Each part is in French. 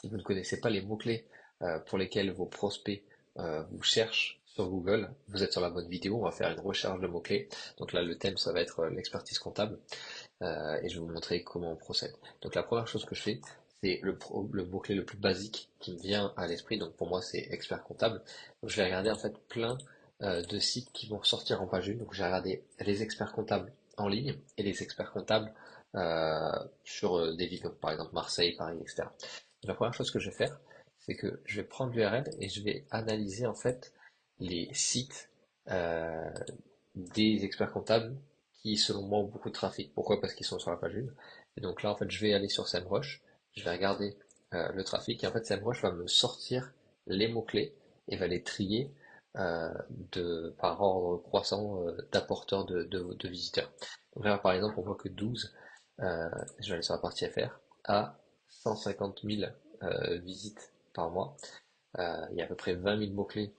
Si vous ne connaissez pas les mots-clés pour lesquels vos prospects vous cherchent sur Google, vous êtes sur la bonne vidéo, on va faire une recherche de mots-clés. Donc là, le thème, ça va être l'expertise comptable, et je vais vous montrer comment on procède. Donc la première chose que je fais, c'est le mot-clé le plus basique qui me vient à l'esprit, donc pour moi c'est expert comptable. Donc je vais regarder en fait plein de sites qui vont sortir en page 1. Donc j'ai regardé les experts comptables en ligne et les experts comptables sur des villes comme par exemple Marseille, Paris, etc. Donc, la première chose que je vais faire, c'est que je vais prendre l'URL et je vais analyser en fait les sites euh, des experts comptables qui, selon moi, ont beaucoup de trafic. Pourquoi? Parce qu'ils sont sur la page 1. Et donc là, en fait, je vais aller sur SEMrush, je vais regarder le trafic, et en fait, SEMrush va me sortir les mots-clés et va les trier par ordre croissant d'apporteurs de visiteurs. Donc là, par exemple, on voit que 12, je vais aller sur la partie FR, a 150 000 visites par mois. Il y a à peu près 20 000 mots-clés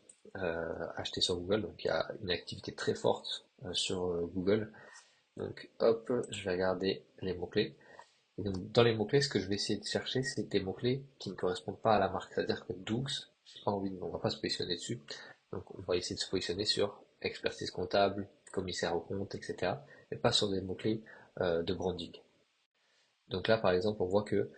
achetés sur Google, donc il y a une activité très forte sur Google. Donc hop, je vais regarder les mots-clés. Et donc dans les mots-clés, ce que je vais essayer de chercher, c'est des mots-clés qui ne correspondent pas à la marque. C'est-à-dire que 12, j'ai pas envie on va pas se positionner dessus. Donc on va essayer de se positionner sur expertise comptable, commissaire aux comptes, etc. Mais pas sur des mots-clés de branding. Donc là, par exemple, on voit que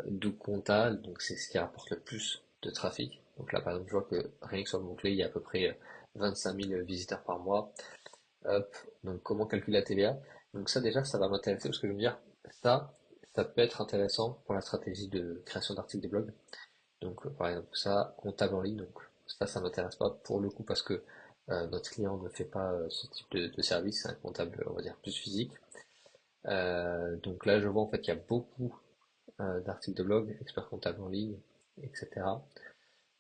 Doug Compta, donc c'est ce qui rapporte le plus de trafic. Donc là, par exemple, je vois que rien que sur le mot-clé, il y a à peu près 25 000 visiteurs par mois. Hop, donc comment calculer la TVA? Donc ça déjà, ça va m'intéresser parce que je veux me dire, ça peut être intéressant pour la stratégie de création d'articles de blog. Donc par exemple ça, comptable en ligne, donc ça m'intéresse pas pour le coup parce que notre client ne fait pas ce type de service, c'est un comptable, on va dire, plus physique. Donc là, je vois en fait qu'il y a beaucoup d'articles de blog, expert comptable en ligne, etc.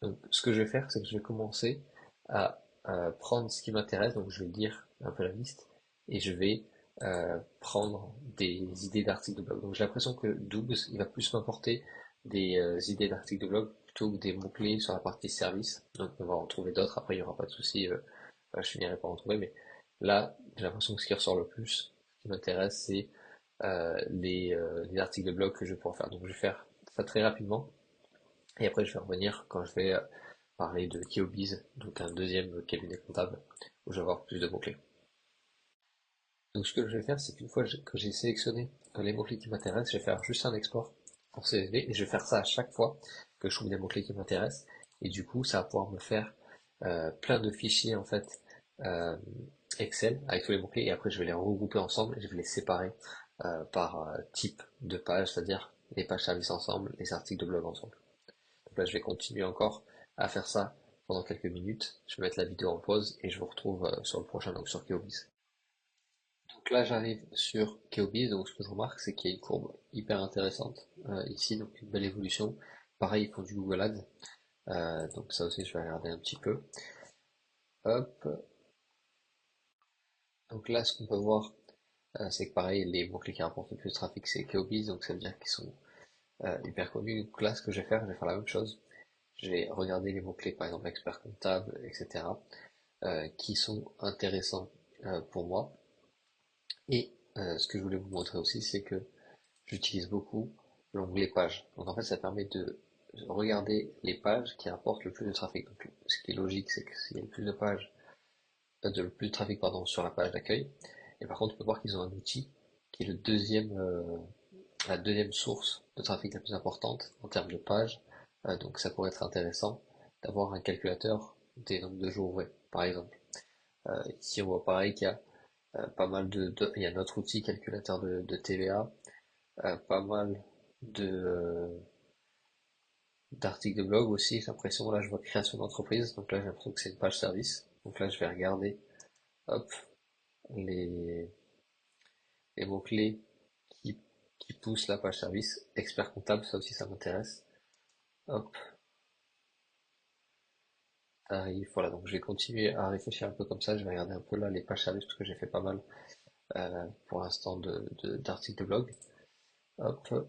Donc ce que je vais faire, c'est que je vais commencer à prendre ce qui m'intéresse, donc je vais lire un peu la liste, et je vais prendre des idées d'articles de blog. Donc j'ai l'impression que Doobs, il va plus m'apporter des idées d'articles de blog plutôt que des mots-clés sur la partie service. Donc on va en trouver d'autres, après il n'y aura pas de souci, je finirai par en trouver, mais là j'ai l'impression que ce qui ressort le plus, ce qui m'intéresse, c'est les articles de blog que je vais pouvoir faire. Donc je vais faire ça très rapidement. Et après, je vais revenir quand je vais parler de KeoBiz, donc un deuxième cabinet comptable, où je vais avoir plus de mots-clés. Donc ce que je vais faire, c'est qu'une fois que j'ai sélectionné les mots-clés qui m'intéressent, je vais faire juste un export en CSV, et je vais faire ça à chaque fois que je trouve des mots-clés qui m'intéressent. Et du coup, ça va pouvoir me faire plein de fichiers en fait euh, Excel avec tous les mots-clés, et après je vais les regrouper ensemble et je vais les séparer par type de page, c'est-à-dire les pages services ensemble, les articles de blog ensemble. Donc là, je vais continuer encore à faire ça pendant quelques minutes. Je vais mettre la vidéo en pause et je vous retrouve sur le prochain, donc sur Keobiz. Donc là, j'arrive sur Keobiz, donc ce que je remarque, c'est qu'il y a une courbe hyper intéressante ici, donc une belle évolution. Pareil, ils font du Google Ads, donc ça aussi, je vais regarder un petit peu. Hop, donc là, ce qu'on peut voir, c'est que pareil, les mots-clés qui rapportent le plus de trafic, c'est Keobiz, donc ça veut dire qu'ils sont hyper connus. Donc là, ce que je vais faire la même chose. Je vais regarder les mots-clés, par exemple expert comptable, etc., qui sont intéressants pour moi. Et ce que je voulais vous montrer aussi, c'est que j'utilise beaucoup l'onglet pages. Donc en fait, ça permet de regarder les pages qui rapportent le plus de trafic. Donc, ce qui est logique, c'est que s'il y a le plus de pages, le plus de trafic pardon, sur la page d'accueil. Et par contre, on peut voir qu'ils ont un outil qui est la deuxième source de trafic la plus importante en termes de pages. Donc ça pourrait être intéressant d'avoir un calculateur des nombres de jours ouvrés, par exemple. Ici, on voit pareil qu'il y a pas mal il y a notre outil calculateur de TVA, pas mal de d'articles de blog aussi. J'ai l'impression, là, je vois création d'entreprise, donc là, j'ai l'impression que c'est une page service. Donc là, je vais regarder, hop, les, les mots-clés qui, qui poussent la page service. Expert comptable, ça aussi, ça m'intéresse. Hop, tarif, voilà, donc je vais continuer à réfléchir un peu comme ça. Je vais regarder un peu là les pages service parce que j'ai fait pas mal pour l'instant d'articles de blog. Hop,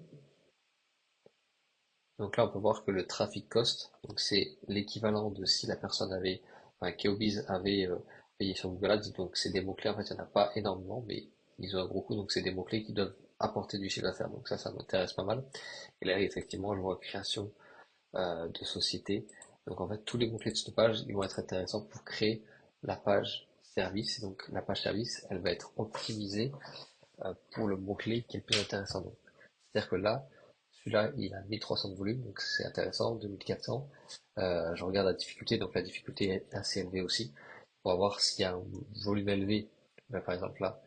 donc là, on peut voir que le traffic cost, donc c'est l'équivalent de si la personne avait, enfin, Keobiz avait payé sur Google Ads, donc c'est des mots-clés, en fait, il n'y en a pas énormément, mais ils ont un gros coût, donc c'est des mots-clés qui doivent apporter du chiffre d'affaires, donc ça m'intéresse pas mal. Et là, effectivement, je vois création de société. Donc en fait, tous les mots-clés de cette page, ils vont être intéressants pour créer la page service. Et donc la page service, elle va être optimisée pour le mot-clé qui est le plus intéressant. C'est-à-dire que là, celui-là, il a 1300 de volume, donc c'est intéressant, 2400. Je regarde la difficulté, donc la difficulté est assez élevée aussi. On va voir s'il y a un volume élevé, ben, par exemple là,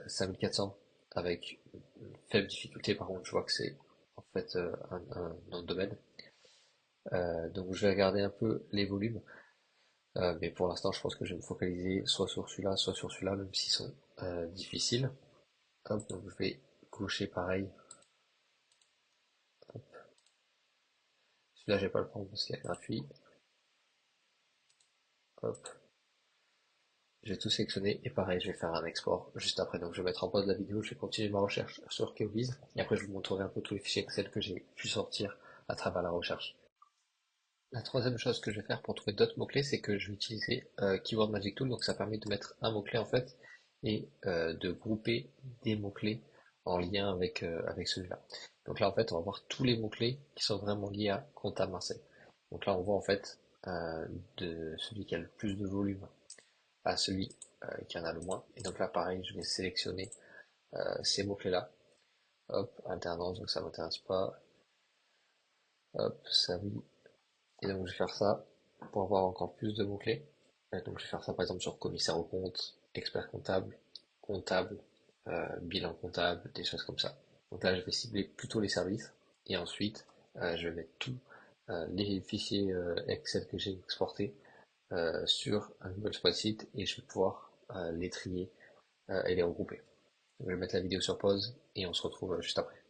5400 avec une faible difficulté, par contre je vois que c'est en fait un nom de domaine. Donc je vais regarder un peu les volumes, mais pour l'instant je pense que je vais me focaliser soit sur celui-là, même s'ils sont difficiles. Hop, donc je vais cocher pareil. Celui-là, je vais pas le prendre parce qu'il est gratuit. Hop, j'ai tout sélectionné et pareil, je vais faire un export juste après. Donc, je vais mettre en pause la vidéo, je vais continuer ma recherche sur Keobiz et après, je vous montrerai un peu tous les fichiers Excel que j'ai pu sortir à travers la recherche. La troisième chose que je vais faire pour trouver d'autres mots-clés, c'est que je vais utiliser Keyword Magic Tool. Donc, ça permet de mettre un mot-clé en fait et de grouper des mots-clés en lien avec celui-là. Donc là, en fait, on va voir tous les mots-clés qui sont vraiment liés à Compta Marseille. Donc là, on voit en fait de celui qui a le plus de volume à celui qui en a le moins. Et donc là, pareil, je vais sélectionner ces mots-clés-là. Hop, alternance, donc ça m'intéresse pas. Hop, service. Et donc je vais faire ça pour avoir encore plus de mots-clés. Donc je vais faire ça par exemple sur commissaire au compte, expert comptable, comptable, bilan comptable, des choses comme ça. Donc là, je vais cibler plutôt les services. Et ensuite, je vais mettre tous les fichiers Excel que j'ai exportés sur un Google Spreadsheet et je vais pouvoir les trier et les regrouper. Je vais mettre la vidéo sur pause et on se retrouve juste après.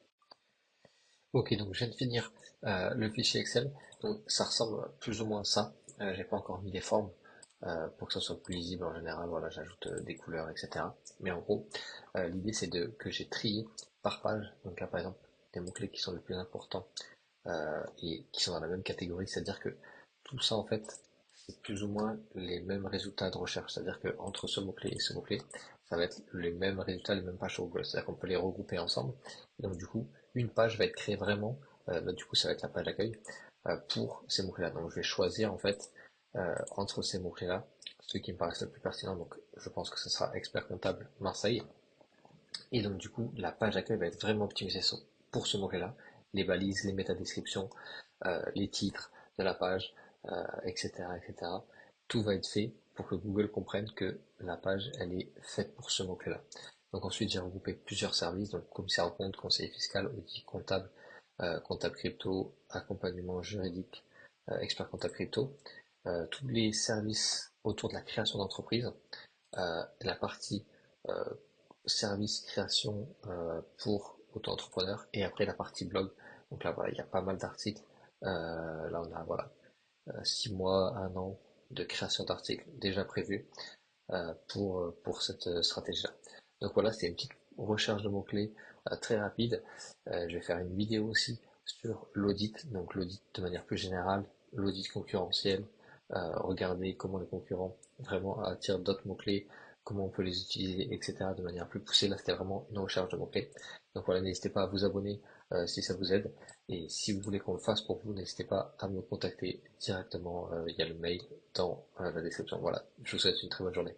Ok, donc je viens de finir le fichier Excel. Donc ça ressemble plus ou moins à ça. J'ai pas encore mis les formes pour que ça soit plus lisible en général. Voilà, j'ajoute des couleurs, etc. Mais en gros, l'idée c'est de que j'ai trié par page. Donc là, par exemple, les mots-clés qui sont les plus importants et qui sont dans la même catégorie, c'est-à-dire que tout ça en fait, c'est plus ou moins les mêmes résultats de recherche, c'est-à-dire que entre ce mot-clé et ce mot-clé, ça va être les mêmes résultats, les mêmes pages sur Google, c'est-à-dire qu'on peut les regrouper ensemble, et donc du coup, une page va être créée vraiment, bah, du coup ça va être la page d'accueil, pour ces mots-clés-là, donc je vais choisir en fait, entre ces mots-clés-là, ceux qui me paraissent le plus pertinents, donc je pense que ce sera expert comptable Marseille, et donc du coup, la page d'accueil va être vraiment optimisée pour ce mot-clé-là, les balises, les métadescriptions, les titres de la page, etc., etc. Tout va être fait pour que Google comprenne que la page, elle est faite pour ce mot-clé-là. Donc ensuite, j'ai regroupé plusieurs services, donc commissaire au compte, conseiller fiscal, audit comptable, comptable crypto, accompagnement juridique, expert comptable crypto, tous les services autour de la création d'entreprise, la partie euh, service création pour auto-entrepreneurs et après la partie blog. Donc là voilà, il y a pas mal d'articles. Là on a voilà 6 mois, un an de création d'articles déjà prévus pour cette stratégie-là. Donc voilà, c'était une petite recherche de mots-clés très rapide. Je vais faire une vidéo aussi sur l'audit, donc l'audit de manière plus générale, l'audit concurrentiel, regarder comment les concurrents vraiment attirent d'autres mots-clés, comment on peut les utiliser, etc. de manière plus poussée. Là, c'était vraiment une recherche de mots-clés. Donc voilà, n'hésitez pas à vous abonner si ça vous aide. Et si vous voulez qu'on le fasse pour vous, n'hésitez pas à me contacter directement. Il y a le mail dans la description. Voilà, je vous souhaite une très bonne journée.